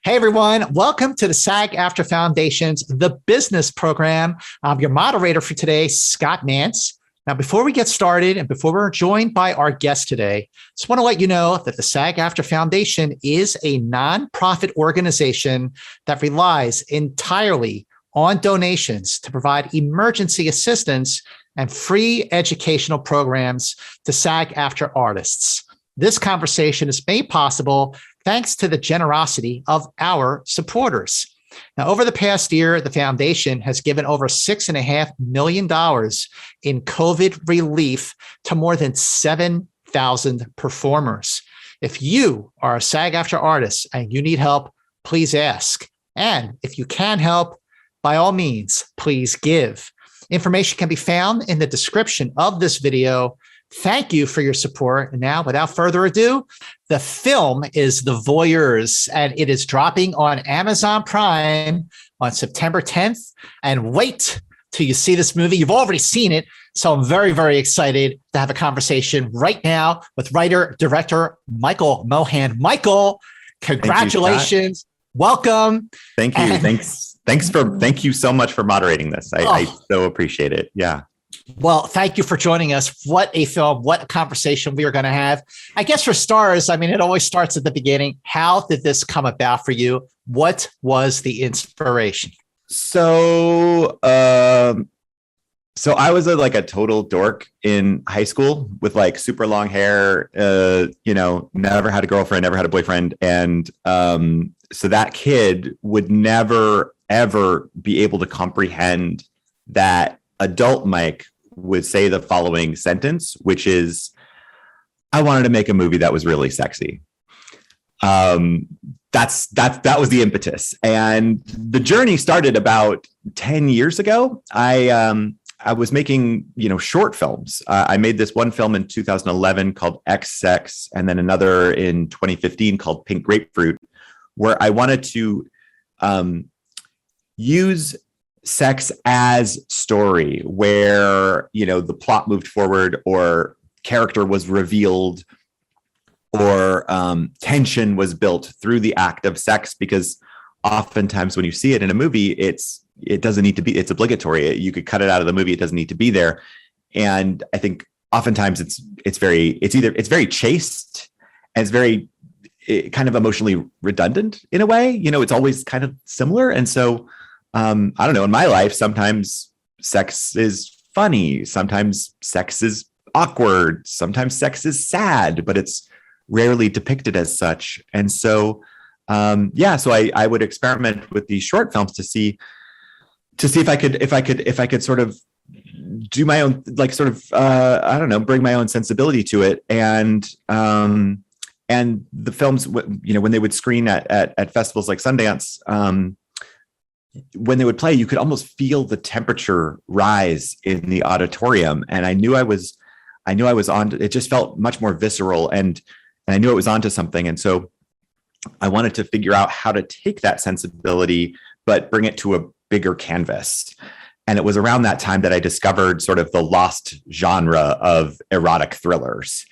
Hey everyone, welcome to the SAG-AFTRA Foundation's The Business Program. I'm your moderator for today, Scott Mantz. Now, before we get started and before we're joined by our guest today, just want to let you know that the SAG-AFTRA Foundation is a nonprofit organization that relies entirely on donations to provide emergency assistance and free educational programs to SAG-AFTRA artists. This conversation is made possible thanks to the generosity of our supporters. Now, over the past year, the foundation has given over $6.5 million in COVID relief to more than 7,000 performers. If you are a SAG-AFTRA artist and you need help, please ask. And if you can help, by all means, please give. Information can be found in the description of this video. Thank you for your support. And now, without further ado, the film is The VOYEURS, and it is dropping on Amazon Prime on September 10th. And wait till you see this movie. You've already seen it, so I'm very, very excited to have a conversation right now with writer-director Michael Mohan. Michael, congratulations. Welcome. Thank you. Thank you so much for moderating this. I so appreciate it. Yeah. Well, thank you for joining us. What a film, what a conversation we are going to have. I guess for starters, it always starts at the beginning. How did this come about for you? What was the inspiration? So I was a total dork in high school with super long hair, never had a girlfriend, never had a boyfriend. And so that kid would never, ever be able to comprehend that adult Mike would say the following sentence, which is, I wanted to make a movie that was really sexy. That was the impetus. And the journey started about 10 years ago. I was making, short films. I made this one film in 2011 called X-Sex, and then another in 2015 called Pink Grapefruit, where I wanted to use sex as story, where the plot moved forward, or character was revealed, or tension was built through the act of sex. Because oftentimes when you see it in a movie, it doesn't need to be, it's obligatory. You could cut it out of the movie. It doesn't need to be there. And I think oftentimes it's very chaste, and it's very kind of emotionally redundant in a way. It's always kind of similar. And so I don't know, in my life, sometimes sex is funny, sometimes sex is awkward, sometimes sex is sad, but it's rarely depicted as such. And so, so I would experiment with these short films to see if I could sort of do my own, bring my own sensibility to it. And the films, when they would screen at festivals like Sundance, when they would play, you could almost feel the temperature rise in the auditorium. And I knew I was on, it just felt much more visceral, and I knew it was onto something. And so I wanted to figure out how to take that sensibility, but bring it to a bigger canvas. And it was around that time that I discovered sort of the lost genre of erotic thrillers,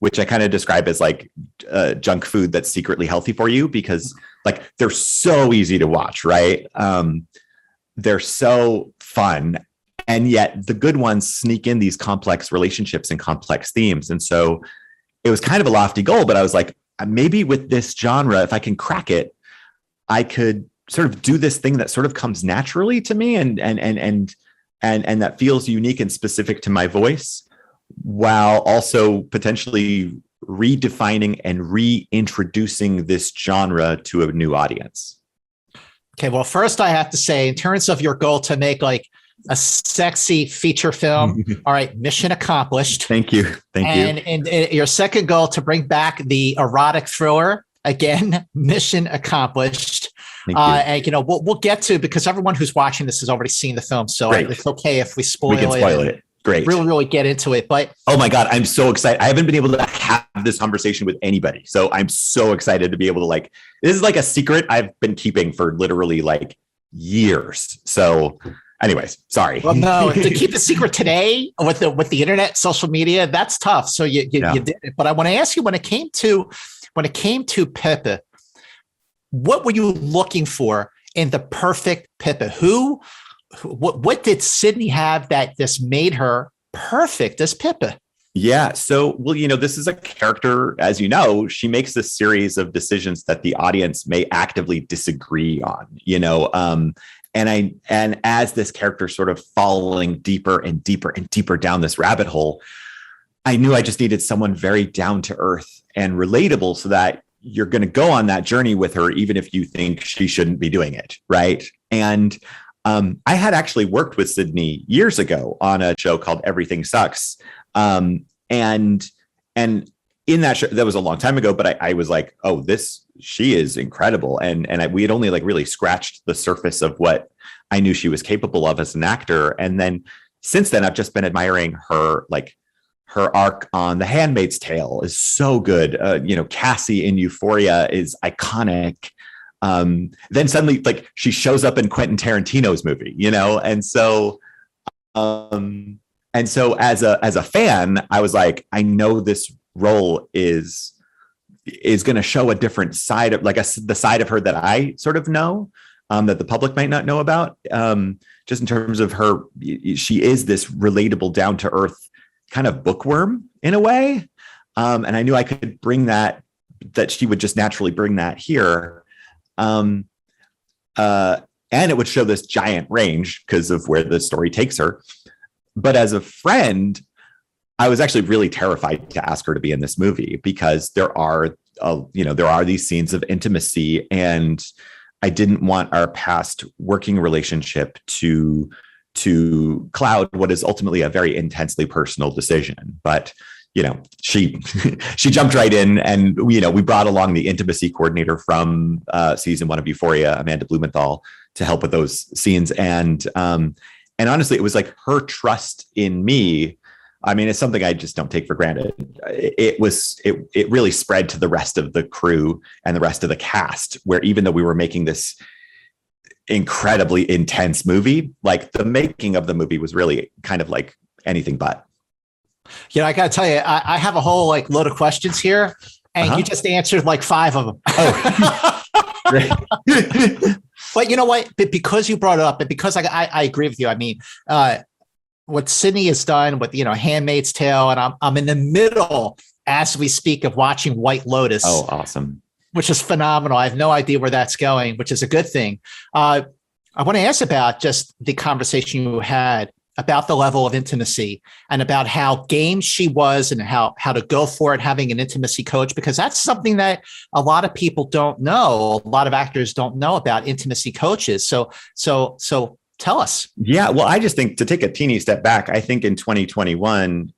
which I kind of describe as junk food that's secretly healthy for you, because they're so easy to watch, right? They're so fun. And yet the good ones sneak in these complex relationships and complex themes. And so it was kind of a lofty goal, but I was like, maybe with this genre, if I can crack it, I could sort of do this thing that sort of comes naturally to me and that feels unique and specific to my voice, while also potentially redefining and reintroducing this genre to a new audience. Okay, well, first I have to say, in terms of your goal to make a sexy feature film, all right, mission accomplished. Thank you. And your second goal, to bring back the erotic thriller, again, mission accomplished. And we'll get to, because everyone who's watching this has already seen the film, so it's okay if we spoil it. Great. Really get into it. But oh my God, I'm so excited. I haven't been able to have this conversation with anybody. So I'm so excited to be able to this is a secret I've been keeping for literally years. So anyways, sorry. Well, no, to keep the secret today with the internet, social media, that's tough. So you did it. But I want to ask you, when it came to Pippa, what were you looking for in the perfect Pippa? What did Sydney have that just made her perfect as Pippa? Yeah. So, well, this is a character, as you know, she makes this series of decisions that the audience may actively disagree on, and as this character sort of falling deeper and deeper and deeper down this rabbit hole, I knew I just needed someone very down to earth and relatable so that you're going to go on that journey with her, even if you think she shouldn't be doing it. Right. And I had actually worked with Sydney years ago on a show called Everything Sucks. And in that show, that was a long time ago, but I was like, oh, she is incredible. And we had only like really scratched the surface of what I knew she was capable of as an actor. And then since then, I've just been admiring her, like her arc on The Handmaid's Tale is so good. Cassie in Euphoria is iconic. Then suddenly, like, she shows up in Quentin Tarantino's movie, and so as a fan, I was like, I know this role is going to show a different side of the side of her that I sort of know, that the public might not know about. Just in terms of her, she is this relatable, down to earth kind of bookworm in a way. And I knew I could bring that she would just naturally bring that here. And it would show this giant range because of where the story takes her. But as a friend, I was actually really terrified to ask her to be in this movie because there are these scenes of intimacy, and I didn't want our past working relationship to cloud what is ultimately a very intensely personal decision. But she jumped right in, and we brought along the intimacy coordinator from season 1 of Euphoria, Amanda Blumenthal, to help with those scenes. And honestly, it was like her trust in me. I mean, it's something I just don't take for granted. It really spread to the rest of the crew and the rest of the cast, where even though we were making this incredibly intense movie, like the making of the movie was really kind of like anything but. I got to tell you, I have a whole load of questions here, and you just answered like 5 of them. Oh, great. But you know what? Because you brought it up, and because I agree with you. I mean, what Sydney has done with Handmaid's Tale, and I'm in the middle as we speak of watching White Lotus. Oh, awesome! Which is phenomenal. I have no idea where that's going, which is a good thing. I want to ask about just the conversation you had about the level of intimacy and about how game she was and how to go for it, having an intimacy coach, because that's something that a lot of people don't know. A lot of actors don't know about intimacy coaches. So tell us. Yeah, well, I just think, to take a teeny step back, I think in 2021,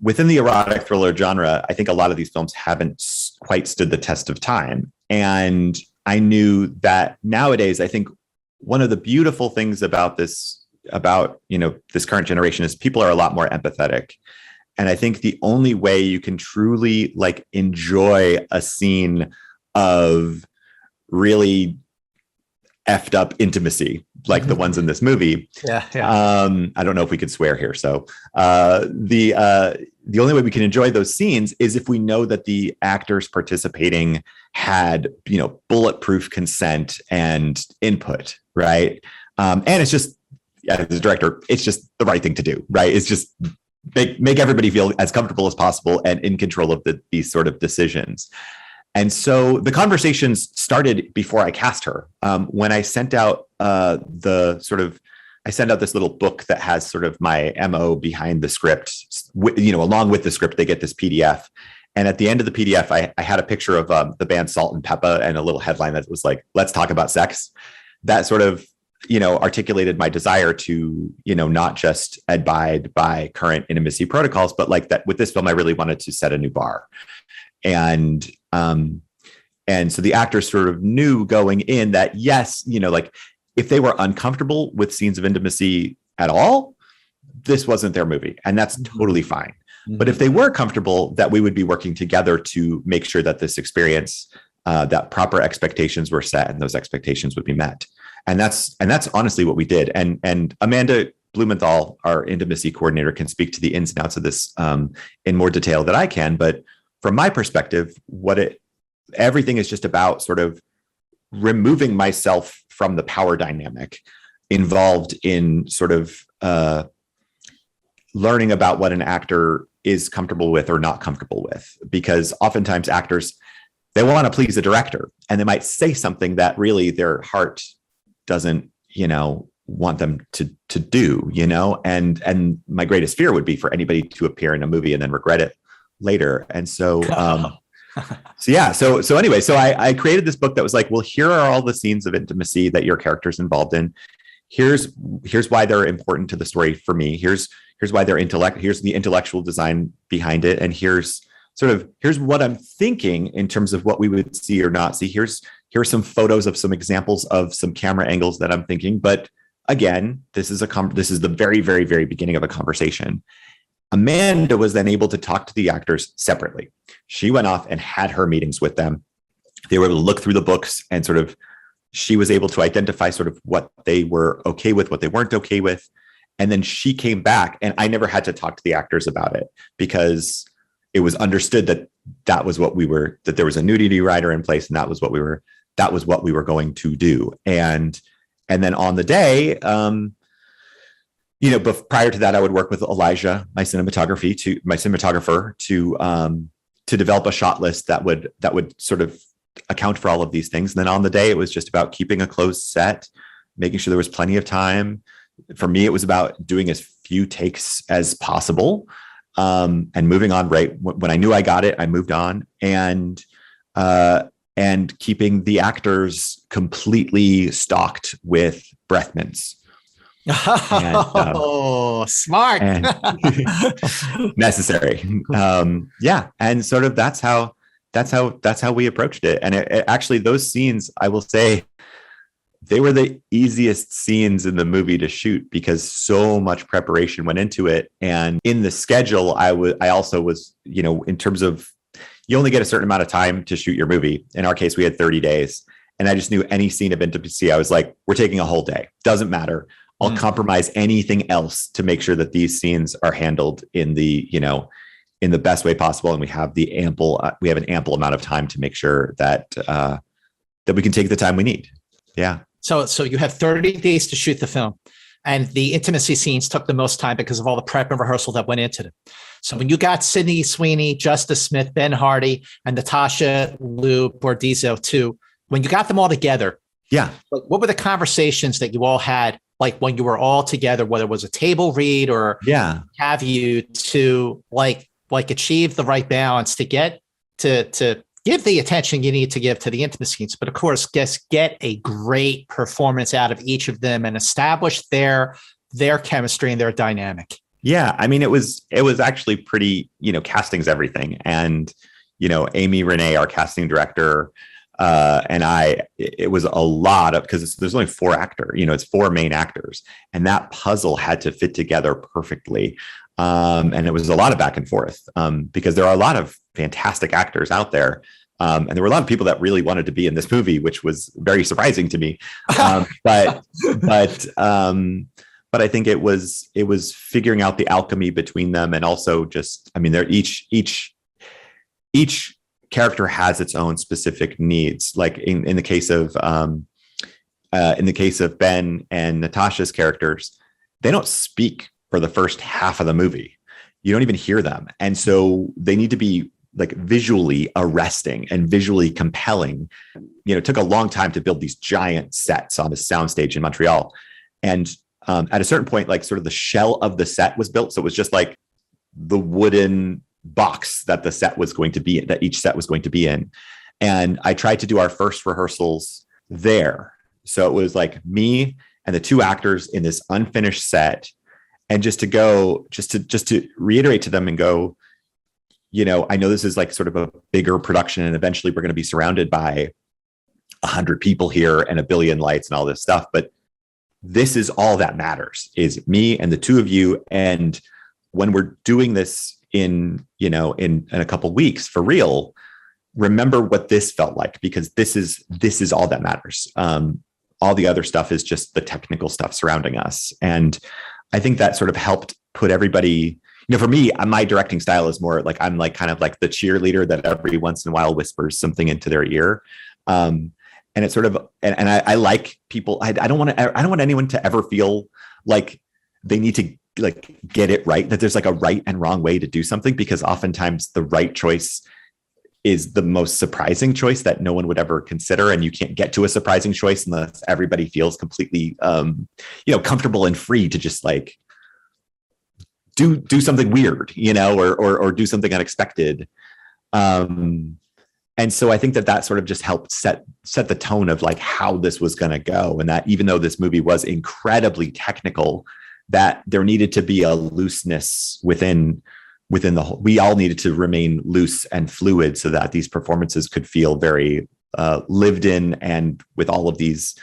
within the erotic thriller genre, I think a lot of these films haven't quite stood the test of time. And I knew that nowadays, I think one of the beautiful things about this current generation is people are a lot more empathetic. And I think the only way you can truly enjoy a scene of really effed up intimacy, like the ones in this movie. Yeah. I don't know if we could swear here. So the only way we can enjoy those scenes is if we know that the actors participating had, bulletproof consent and input. Right. And it's just, as a director, it's just the right thing to do. Right. It's just make everybody feel as comfortable as possible and in control of these sort of decisions. And so the conversations started before I cast her. When I sent out I sent out this little book that has sort of my MO behind the script. Along with the script, they get this PDF. And at the end of the PDF, I had a picture of the band Salt and Pippa and a little headline that was like, "Let's talk about sex." That sort of articulated my desire to not just abide by current intimacy protocols, but like that with this film, I really wanted to set a new bar. And so the actors sort of knew going in that, yes, if they were uncomfortable with scenes of intimacy at all, this wasn't their movie, and that's totally fine. Mm-hmm. But if they were comfortable, that we would be working together to make sure that this experience, that proper expectations were set and those expectations would be met. And that's honestly what we did. And Amanda Blumenthal, our intimacy coordinator, can speak to the ins and outs of this in more detail than I can. But from my perspective, everything is just about sort of removing myself from the power dynamic involved in sort of learning about what an actor is comfortable with or not comfortable with, because oftentimes actors, they want to please the director and they might say something that really their heart doesn't, want them to do, and my greatest fear would be for anybody to appear in a movie and then regret it later. And so, so anyway, I created this book that was like, well, here are all the scenes of intimacy that your character's involved in. Here's why they're important to the story for me. Here's why they're here's the intellectual design behind it. And here's what I'm thinking in terms of what we would see or not see. Here are some photos of some examples of some camera angles that I'm thinking. But again, this is the very, very, very beginning of a conversation. Amanda was then able to talk to the actors separately. She went off and had her meetings with them. They were able to look through the books and sort of, she was able to identify sort of what they were okay with, what they weren't okay with. And then she came back, and I never had to talk to the actors about it because it was understood that that there was a nudity rider in place, and that was what we were going to do. And then on the day, but prior to that, I would work with Elijah, my cinematographer, to develop a shot list that would sort of account for all of these things. And then on the day, it was just about keeping a closed set, making sure there was plenty of time. For me, it was about doing as few takes as possible, and moving on. Right when I knew I got it, I moved on, and keeping the actors completely stocked with breath mints. Smart. And necessary. And sort of that's how we approached it. And it actually, those scenes, I will say, they were the easiest scenes in the movie to shoot because so much preparation went into it. And in the schedule, I also was, in terms of, you only get a certain amount of time to shoot your movie. In our case, we had 30 days. And I just knew any scene of intimacy, I was like, we're taking a whole day. Doesn't matter. I'll compromise anything else to make sure that these scenes are handled in the best way possible. And we have an ample amount of time to make sure that we can take the time we need. Yeah. So you have 30 days to shoot the film, and the intimacy scenes took the most time because of all the prep and rehearsal that went into it. So when you got Sydney Sweeney, Justice Smith, Ben Hardy, and Natasha Lou Bordizzo too, when you got them all together, what were the conversations that you all had, like when you were all together, whether it was a table read or have you to like achieve the right balance to get to give the attention you need to give to the intimacy scenes, but of course, get a great performance out of each of them and establish their chemistry and their dynamic. Yeah. I mean, it was actually pretty, casting's everything. And, Amy Renee, our casting director, and it was a lot of, because there's only 4 actors, it's 4 main actors, and that puzzle had to fit together perfectly. And it was a lot of back and forth, because there are a lot of fantastic actors out there. And there were a lot of people that really wanted to be in this movie, which was very surprising to me. But I think it was figuring out the alchemy between them. And also just, they're each character has its own specific needs. Like in the case of Ben and Natasha's characters, they don't speak for the first half of the movie. You don't even hear them. And so they need to be like visually arresting and visually compelling. It took a long time to build these giant sets on the soundstage in Montreal. And at a certain point, like sort of the shell of the set was built. So it was just like the wooden box that each set was going to be in. And I tried to do our first rehearsals there. So it was like me and the 2 actors in this unfinished set. And just to reiterate to them and go, I know this is like sort of a bigger production, and eventually we're going to be surrounded by 100 people here and a billion lights and all this stuff. But this is all that matters, is me and the 2 of you. And when we're doing this in a couple of weeks for real, remember what this felt like, because this is all that matters. All the other stuff is just the technical stuff surrounding us. And I think that sort of helped put everybody, for me, my directing style is more like, I'm like kind of like the cheerleader that every once in a while whispers something into their ear. And it's sort of, and I like people. I don't want anyone to ever feel like they need to like get it right, that there's like a right and wrong way to do something, because oftentimes the right choice is the most surprising choice that no one would ever consider. And you can't get to a surprising choice unless everybody feels completely, comfortable and free to just like do something weird, or do something unexpected. And so I think that sort of just helped set the tone of like how this was going to go. And that even though this movie was incredibly technical, that there needed to be a looseness within the whole, we all needed to remain loose and fluid so that these performances could feel very lived in, and with all of these,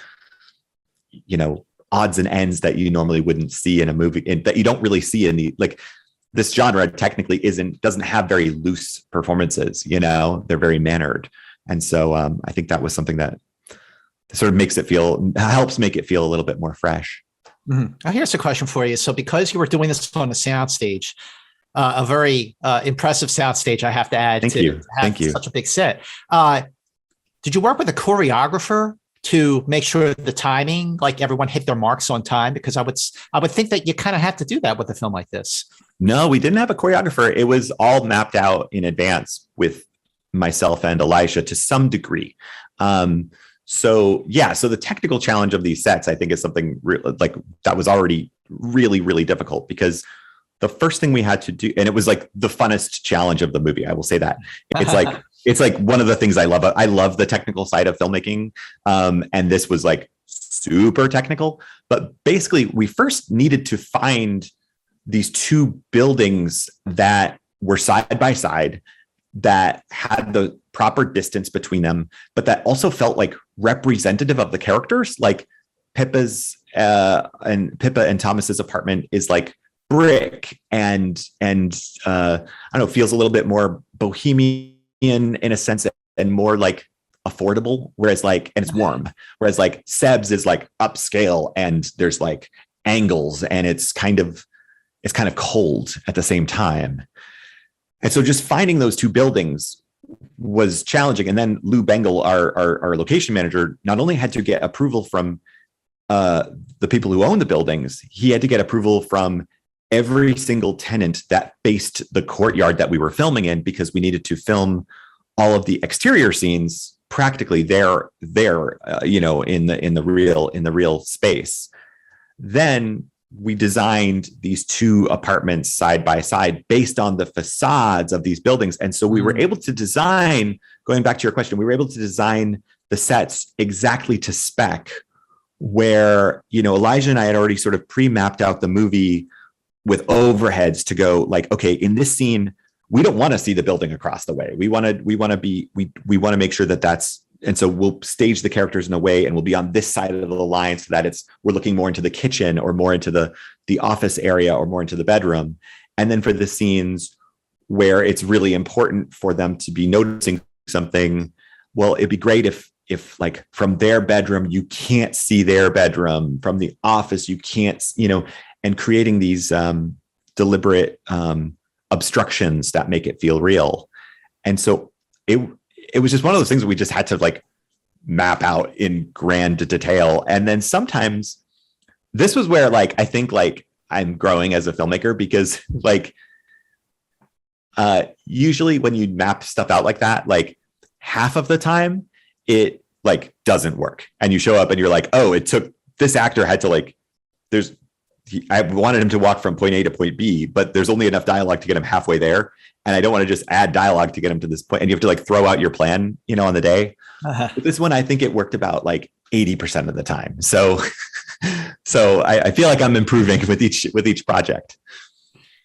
odds and ends that you normally wouldn't see in a movie, that you don't really see in the, like, this genre technically doesn't have very loose performances, they're very mannered. And so I think that was something that sort of helps make it feel a little bit more fresh. Mm-hmm. Now, here's a question for you. So because you were doing this on a soundstage, a very impressive soundstage, I have to add, Thank you. Such a big set. Did you work with a choreographer to make sure the timing, like everyone hit their marks on time? Because I would think that you kind of have to do that with a film like this. No, we didn't have a choreographer. It was all mapped out in advance with myself and Elijah to some degree. So the technical challenge of these sets, I think, is something like that was already really, really difficult, because the first thing we had to do, and it was like the funnest challenge of the movie, I will say that. It's like one of the things I love. I love the technical side of filmmaking. And this was like super technical, but basically we first needed to find these two buildings that were side by side, that had the proper distance between them, but that also felt like representative of the characters. Like Pippa and Thomas's apartment is like brick and I don't know, feels a little bit more bohemian in a sense, and more like affordable, whereas like, and it's warm, whereas like Seb's is like upscale and there's like angles, and it's kind of cold at the same time. And so just finding those two buildings was challenging. And then Lou Bengal, our location manager, not only had to get approval from the people who own the buildings, he had to get approval from every single tenant that faced the courtyard that we were filming in, because we needed to film all of the exterior scenes practically there, in the real space. Then we designed these two apartments side by side based on the facades of these buildings. And so we were able to design, going back to your question, we were able to design the sets exactly to spec, where, Elijah and I had already sort of pre-mapped out the movie with overheads to go like, okay, in this scene, we don't want to see the building across the way. We want to make sure that's, and so we'll stage the characters in a way, and we'll be on this side of the line so that we're looking more into the kitchen, or more into the office area, or more into the bedroom. And then for the scenes where it's really important for them to be noticing something, well, it'd be great if like from their bedroom, you can't see their bedroom, from the office, you can't, and creating these deliberate obstructions that make it feel real. And so it was just one of those things that we just had to like map out in grand detail. And then sometimes this was where like, I think like I'm growing as a filmmaker, because like usually when you map stuff out like that, like half of the time it like doesn't work, and you show up and you're like, oh, it took, this actor had to like, I wanted him to walk from point A to point B, but there's only enough dialogue to get him halfway there. And I don't want to just add dialogue to get him to this point. And you have to like throw out your plan, on the day. But this one, I think it worked about like 80% of the time. So I feel like I'm improving with each project.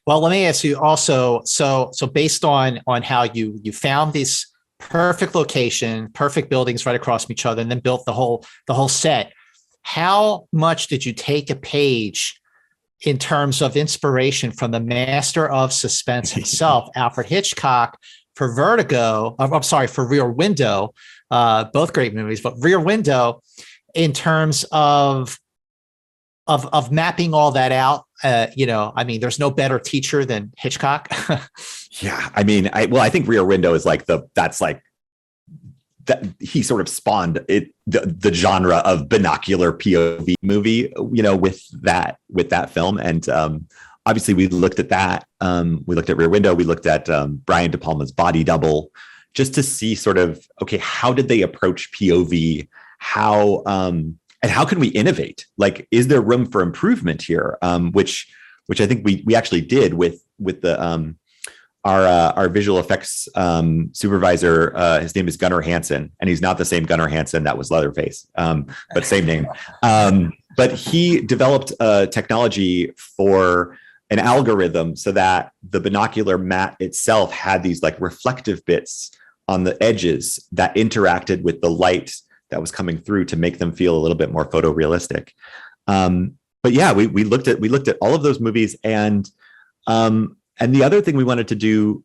Well, let me ask you also, so based on how you found this perfect location, perfect buildings right across from each other, and then built the whole set, how much did you take a page in terms of inspiration from the master of suspense himself, Alfred Hitchcock, for Rear Window, both great movies, but Rear Window, in terms of mapping all that out? There's no better teacher than Hitchcock. Yeah. I mean, I think Rear Window is like that's like that he sort of spawned the genre of binocular POV movie, with that film. And obviously we looked at that. We looked at Rear Window. We looked at Brian De Palma's Body Double, just to see sort of, okay, how did they approach POV? And how can we innovate? Like, is there room for improvement here? Which I think we actually did with the our visual effects supervisor. His name is Gunnar Hansen, and he's not the same Gunnar Hansen that was Leatherface, but same name. But he developed a technology for an algorithm so that the binocular mat itself had these like reflective bits on the edges that interacted with the light that was coming through to make them feel a little bit more photorealistic. But yeah, we looked at all of those movies, and the other thing we wanted to do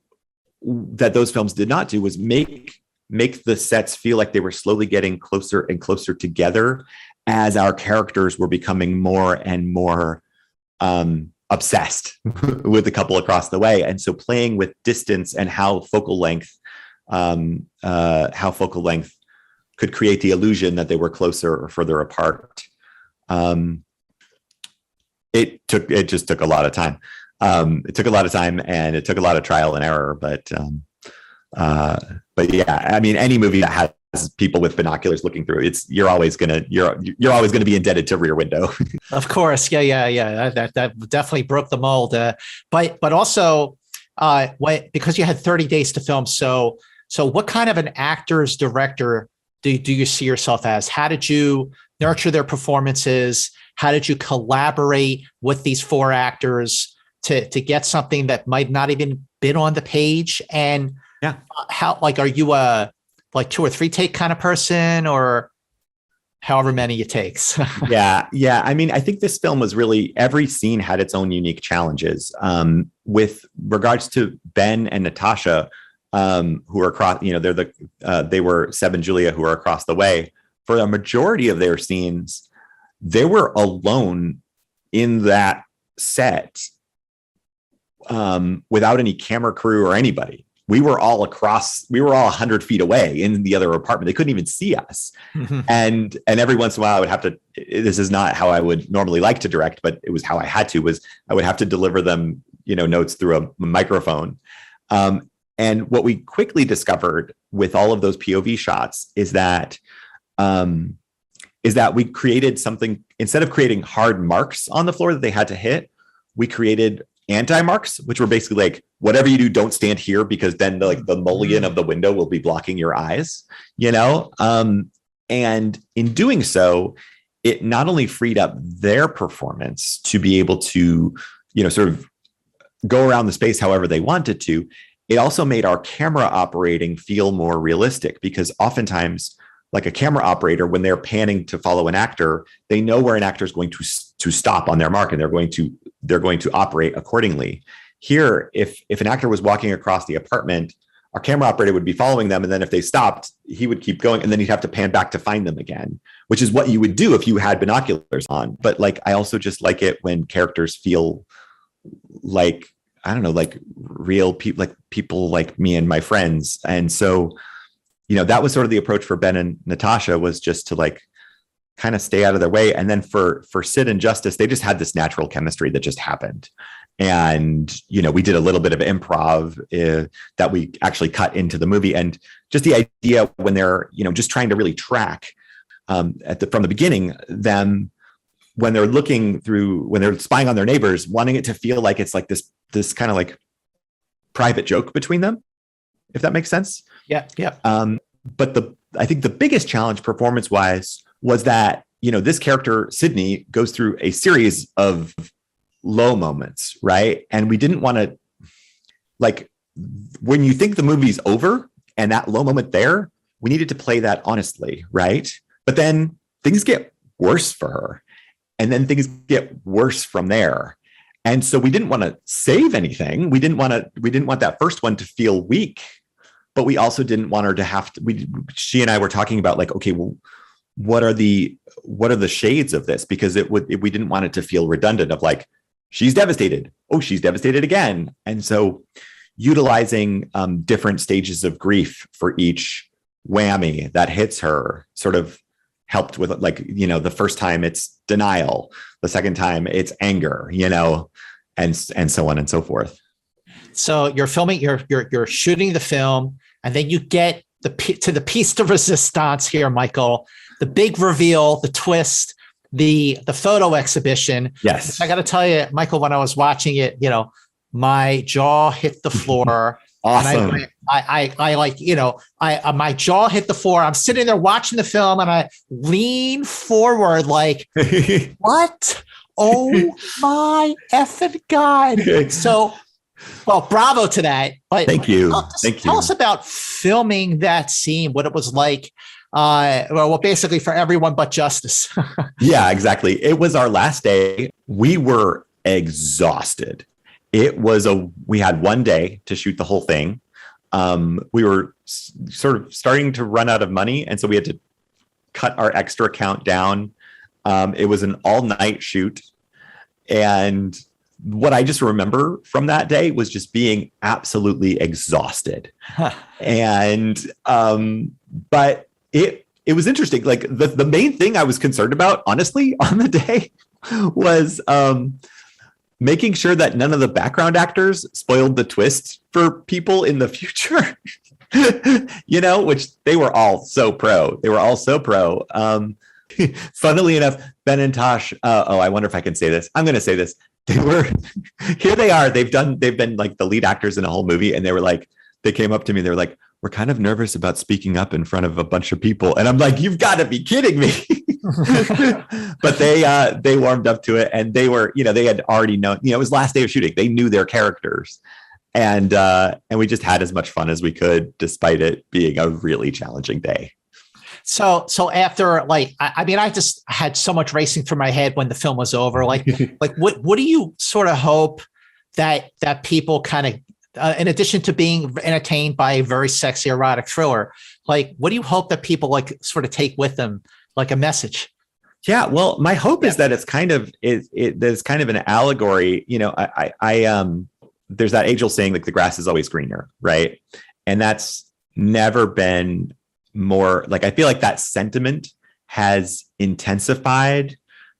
that those films did not do was make the sets feel like they were slowly getting closer and closer together as our characters were becoming more and more obsessed with the couple across the way. And so playing with distance and how focal length could create the illusion that they were closer or further apart. It just took a lot of time. It took a lot of time, and it took a lot of trial and error. But yeah, I mean, any movie that has people with binoculars looking through, you're always gonna be indebted to Rear Window. Of course, yeah. That definitely broke the mold. But also, because you had 30 days to film, so what kind of an actor's director do you see yourself as? How did you nurture their performances? How did you collaborate with these 4 actors to get something that might not even been on the page? And how, like, are you a 2 or 3 take kind of person, or however many it takes? Yeah. I mean, I think this film was really, every scene had its own unique challenges. With regards to Ben and Natasha, who are across, they were Seb and Julia, who are across the way. For a majority of their scenes, they were alone in that set, without any camera crew or anybody. We were all 100 feet away in the other apartment. They couldn't even see us. Mm-hmm. And every once in a while I would have to, this is not how I would normally like to direct, but it was how I had to, was I would have to deliver them, notes through a microphone. And what we quickly discovered with all of those POV shots is that we created something. Instead of creating hard marks on the floor that they had to hit, we created anti-marks, which were basically like, whatever you do, don't stand here, because then the mullion of the window will be blocking your eyes, and in doing so, it not only freed up their performance to be able to, sort of go around the space however they wanted to, it also made our camera operating feel more realistic, because oftentimes, like a camera operator, when they're panning to follow an actor, they know where an actor is going to stop on their mark, and they're going to operate accordingly. Here, if an actor was walking across the apartment, our camera operator would be following them, and then if they stopped, he would keep going, and then he'd have to pan back to find them again, which is what you would do if you had binoculars on. But like, I also just like it when characters feel like, I don't know, like real people, like people like me and my friends. And so, that was sort of the approach for Ben and Natasha, was just to like kind of stay out of their way. And then for Sid and Justice, they just had this natural chemistry that just happened. And, we did a little bit of improv that we actually cut into the movie. And just the idea when they're, just trying to really track from the beginning, them, when they're when they're spying on their neighbors, wanting it to feel like it's like this kind of like private joke between them, if that makes sense. Yeah. But I think the biggest challenge performance-wise was that, this character, Sydney, goes through a series of low moments, right? And we didn't want to, like, when you think the movie's over and that low moment there, we needed to play that honestly, right? But then things get worse for her. And then things get worse from there. And so we didn't want to save anything. We didn't want that first one to feel weak, but we also didn't want her to have to, she and I were talking about like, okay, well, what are the shades of this? Because we didn't want it to feel redundant of like, she's devastated. Oh, she's devastated again. And so utilizing different stages of grief for each whammy that hits her sort of helped with, like, the first time it's denial, the second time it's anger, and so on and so forth. So you're filming, you're shooting the film, and then you get to the piece de resistance here, Michael, the big reveal, the twist, the photo exhibition. Yes. I got to tell you, Michael, when I was watching it, my jaw hit the floor. Awesome. And my jaw hit the floor. I'm sitting there watching the film, and I lean forward like, what? Oh my effing God. So, well, bravo to that. But thank you. Tell us about filming that scene, what it was like. Well, basically for everyone but Justice. Yeah, exactly. It was our last day. We were exhausted. We had one day to shoot the whole thing. We were sort of starting to run out of money, and so we had to cut our extra count down. It was an all-night shoot. And what I just remember from that day was just being absolutely exhausted. And, but it was interesting. Like the main thing I was concerned about, honestly, on the day was, making sure that none of the background actors spoiled the twist for people in the future, which they were all so pro. Funnily enough, Ben and Tosh, I wonder if I can say this. I'm going to say this. Here they are. They've been like the lead actors in a whole movie. And they came up to me. They were like, we're kind of nervous about speaking up in front of a bunch of people. And I'm like, you've got to be kidding me. But they warmed up to it, and they were, they had already known, it was last day of shooting. They knew their characters, and we just had as much fun as we could, despite it being a really challenging day. So after, like, I just had so much racing through my head when the film was over. Like what do you sort of hope that people kind of, in addition to being entertained by a very sexy erotic thriller, like, what do you hope that people like sort of take with them, like a message? Yeah, well, my hope is that it's kind of there's kind of an allegory. There's that age-old saying, like, the grass is always greener, right? And that's never been more, like, I feel like that sentiment has intensified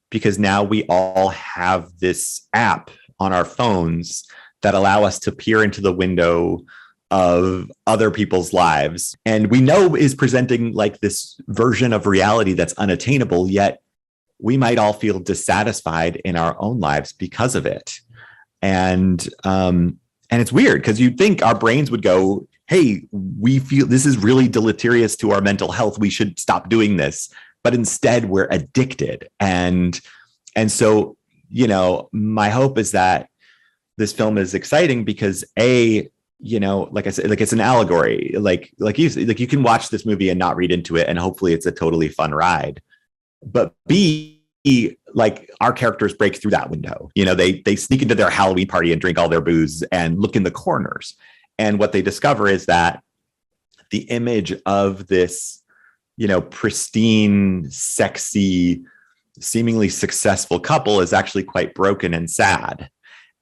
because now we all have this app on our phones that allow us to peer into the window of other people's lives, and we know is presenting like this version of reality that's unattainable, yet we might all feel dissatisfied in our own lives because of it. And it's weird because you'd think our brains would go, hey, we feel this is really deleterious to our mental health, we should stop doing this. But instead we're addicted. And so, my hope is that this film is exciting because like I said, like, it's an allegory. Like you can watch this movie and not read into it, and hopefully it's a totally fun ride. But B, like, our characters break through that window. They sneak into their Halloween party and drink all their booze and look in the corners. And what they discover is that the image of this, pristine, sexy, seemingly successful couple is actually quite broken and sad,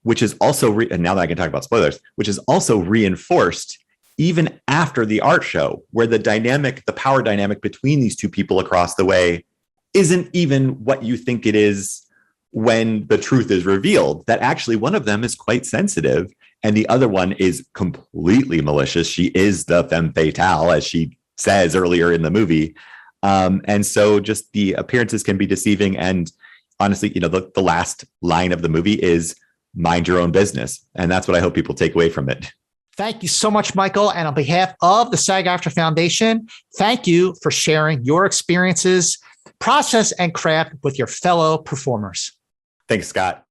which is also, and now that I can talk about spoilers, which is also reinforced even after the art show, where the power dynamic between these two people across the way isn't even what you think it is when the truth is revealed, that actually one of them is quite sensitive and the other one is completely malicious. She is the femme fatale, as she says earlier in the movie. And so just the appearances can be deceiving. And honestly, the last line of the movie is mind your own business. And that's what I hope people take away from it. Thank you so much, Michael. And on behalf of the SAG-AFTRA Foundation, thank you for sharing your experiences, process, and craft with your fellow performers. Thanks, Scott.